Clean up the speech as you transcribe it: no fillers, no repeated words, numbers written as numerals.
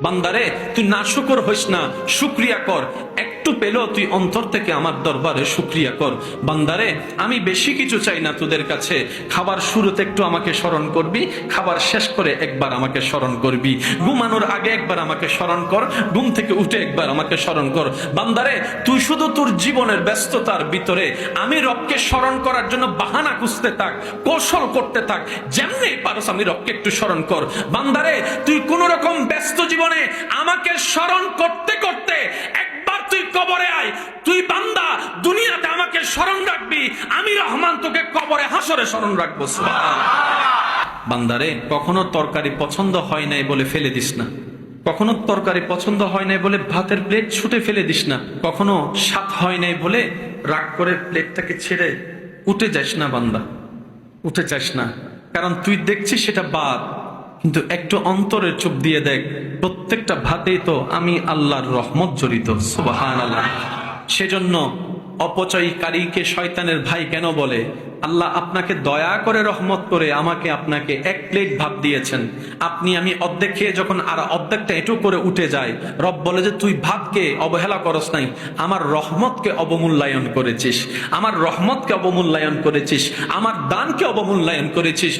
বান্দারে তুই নাশুকর হইস না, শুকরিয়া কর। একটু পেলেও তুই অন্তর থেকে আমার দরবারে শুকরিয়া কর। বান্দারে আমি বেশি কিছু চাই না তোদের কাছে, খাবার শুরুতে একটু আমাকে স্মরণ করবি, খাবার শেষ করে একবার আমাকে স্মরণ করবি, ঘুমানোর আগে একবার আমাকে স্মরণ কর, ঘুম থেকে উঠে একবার আমাকে স্মরণ কর। বান্দারে তুই শুধু তোর জীবনের ব্যস্ততার ভিতরে আমি রবকে স্মরণ করার জন্য বাহানা খুঁজতে থাক, কৌশল করতে থাক, যেমনি পারস আমি রবকে একটু স্মরণ কর। বান্দারে তুই কোন রকম ব্যস্ত জীবনে আমাকে স্মরণ করতে করতে একবার তুই কবরে আয়। তুই বান্দা দুনিয়াতে আমাকে স্মরণ রাখবি, আমি রহমান তোকে কবরে হাসরে স্মরণ রাখবো। সুবহানাল্লাহ। বান্দারে কখনো তরকারি পছন্দ হয় নাই বলে ফেলে দিস না, কখনো তরকারি পছন্দ হয় নাই বলে ভাতের প্লেট ছুটে ফেলে দিস না, কখনো স্বাদ হয় নাই বলে রাগ করে প্লেটটাকে ছেড়ে উঠে যাস না। বান্দা উঠে যাস না, কারণ তুই দেখছিস সেটা ভাত, কিন্তু একটু অন্তরের চোখ দিয়ে দেখ, প্রত্যেকটা ভাতেই তো আমি আল্লাহর রহমত জড়িত। সুবহানাল্লাহ। সেজন্য অপচয়কারীকে শয়তানের ভাই কেন বলে? আল্লাহ আপনাকে দয়া করে রহমত করে আমাকে আপনাকে এক প্লেট ভাত দিয়েছেন, আপনি আমি অর্ধেক খেয়ে যখন আর অর্ধেকটা এঁটো করে উঠে যায়, রব বলে যে তুই ভাতকে অবহেলা করস নাই, আমার রহমতকে অবমূল্যায়ন করেছিস, আমার রহমতকে অবমূল্যায়ন করেছিস, আমার দানকে অবমূল্যায়ন করেছিস।